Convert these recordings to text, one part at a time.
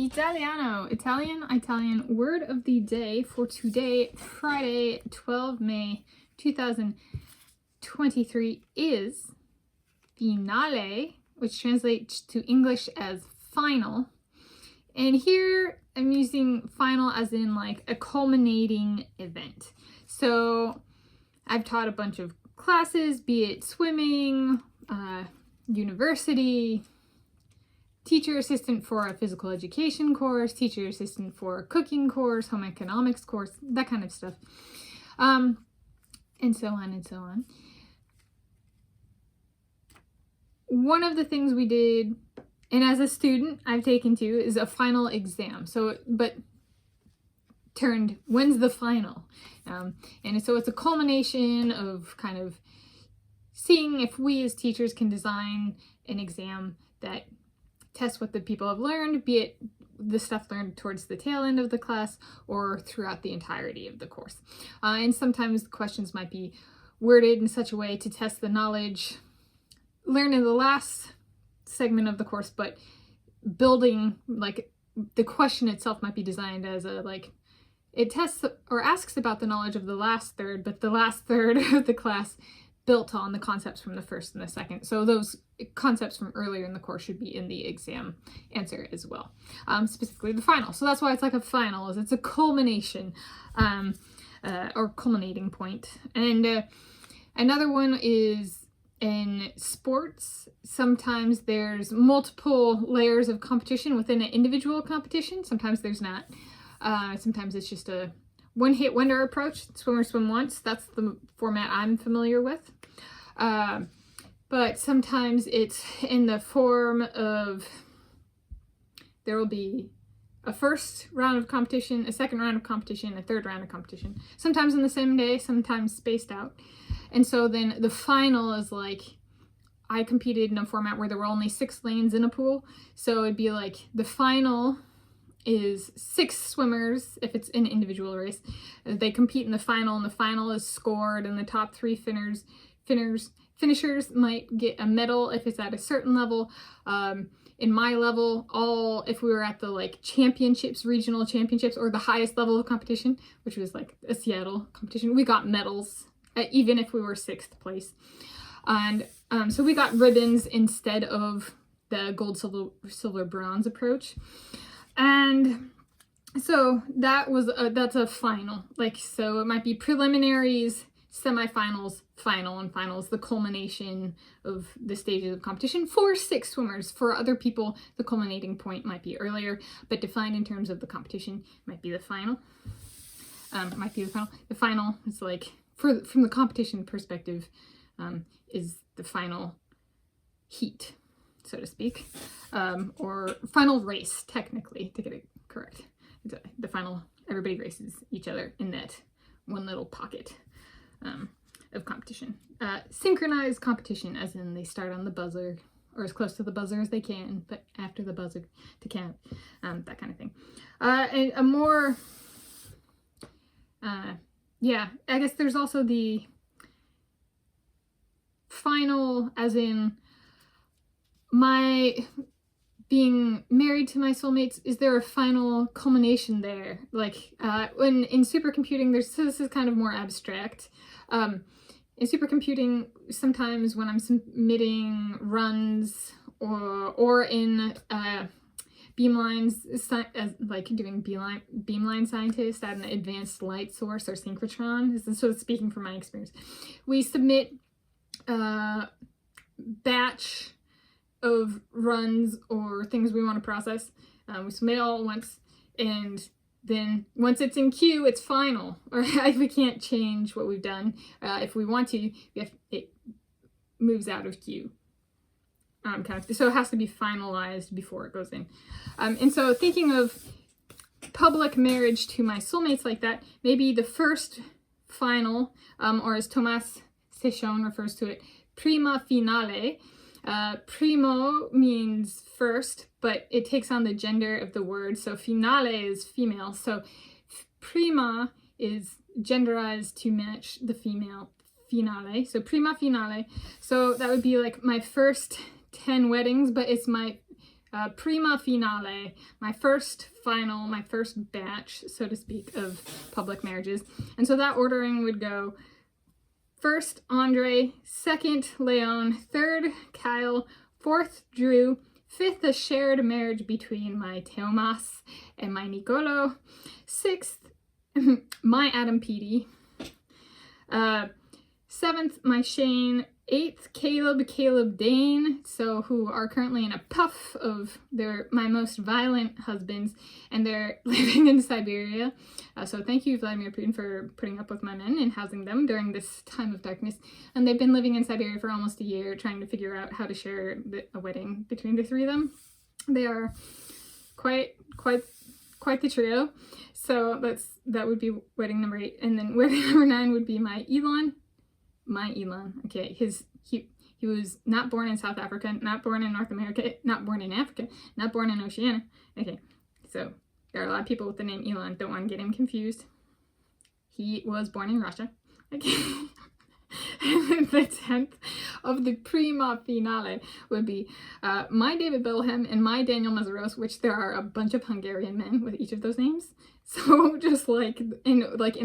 Italiano, Italian word of the day for today, Friday, 12 May 2023 is finale, which translates to English as final. And here I'm using final as in like a culminating event. So I've taught a bunch of classes, be it swimming, university, teacher assistant for a physical education course, teacher assistant for a cooking course, home economics course, that kind of stuff. And so on and so on. One of the things we did, and as a student I've taken to, is a final exam. So, but turned, when's the final? And so it's a culmination of kind of seeing if we as teachers can design an exam that tests what the people have learned, be it the stuff learned towards the tail end of the class or throughout the entirety of the course. And sometimes the questions might be worded in such a way to test the knowledge learned in the last segment of the course, but building, like, the question itself might be designed as a, like, it tests or asks about the knowledge of the last third, but the last third of the class built on the concepts from the first and the second. So those concepts from earlier in the course should be in the exam answer as well, specifically the final. So that's why it's like a final, is it's a culmination or culminating point. And another one is in sports. Sometimes there's multiple layers of competition within an individual competition. Sometimes there's not. Sometimes it's just a one-hit wonder approach. Swimmer swim once. That's the format I'm familiar with. But sometimes it's in the form of, there will be a first round of competition, a second round of competition, a third round of competition. Sometimes in the same day, sometimes spaced out. And so then the final is like, I competed in a format where there were only 6 lanes in a pool. So it'd be like the final is 6 swimmers, if it's an individual race. They compete in the final, and the final is scored, and the top 3 finishers might get a medal if it's at a certain level. In my level, if we were at the like championships, regional championships, or the highest level of competition, which was like a Seattle competition, we got medals, even if we were 6th place. And so we got ribbons instead of the gold, silver, bronze approach. And so that's a final. Like, so it might be preliminaries, semifinals, final, and finals, the culmination of the stages of competition for 6 swimmers. For other people, the culminating point might be earlier, but defined in terms of the competition might be the final. The final is like, from the competition perspective, is the final heat, so to speak, or final race, technically, to get it correct. The final, everybody races each other in that one little pocket of competition. Synchronized competition, as in they start on the buzzer, or as close to the buzzer as they can, but after the buzzer to count, that kind of thing. And a more, yeah, I guess there's also the final, as in my being married to my soulmates. Is there a final culmination there? Like, when in supercomputing, so this is kind of more abstract. In supercomputing, sometimes when I'm submitting runs or in beamlines, like doing beamline scientist at an advanced light source or synchrotron, so speaking from my experience, we submit batch of runs or things we want to process. We submit it all at once, and then once it's in queue, it's final. Or we can't change what we've done. If we want to, it moves out of queue. So it has to be finalized before it goes in. And so thinking of public marriage to my soulmates like that, maybe the first final, or as Thomas Sechon refers to it, prima finale. Primo means first, but it takes on the gender of the word. So finale is female. So prima is genderized to match the female finale. So prima finale. So that would be like my first 10 weddings, but it's my prima finale, my first final, my first batch, so to speak, of public marriages. And so that ordering would go first Andre, second Leon, third Kyle, fourth Drew, fifth a shared marriage between my Teomas and my Nicolo, sixth my Adam Petey, seventh my Shane, eighth Caleb Dane, so who are currently in a puff of my most violent husbands, and they're living in Siberia. So thank you, Vladimir Putin, for putting up with my men and housing them during this time of darkness. And they've been living in Siberia for almost a year, trying to figure out how to share a wedding between the three of them. They are quite the trio. So that would be wedding number 8, and then wedding number 9 would be my Elon. Okay, he was not born in South Africa, not born in North America, not born in Africa, not born in Oceania. Okay, so there are a lot of people with the name Elon. Don't want to get him confused. He was born in Russia. Okay. The 10th of the prima finale would be my David Belhem and my Daniel Mazaros, which there are a bunch of Hungarian men with each of those names. So just like in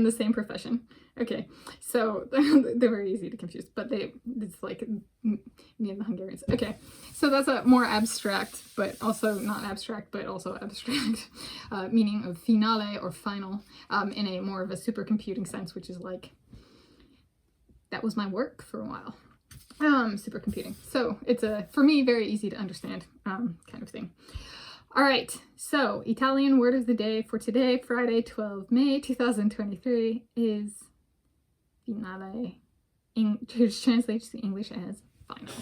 the same profession. Okay, so they're very easy to confuse, but it's like me and the Hungarians. Okay, so that's a more abstract, but also not abstract, but also abstract meaning of finale or final in a more of a supercomputing sense, which is like, that was my work for a while. Supercomputing. So it's for me, very easy to understand kind of thing. All right, so Italian word of the day for today, Friday, 12 May 2023, is finale, which translates to English as final.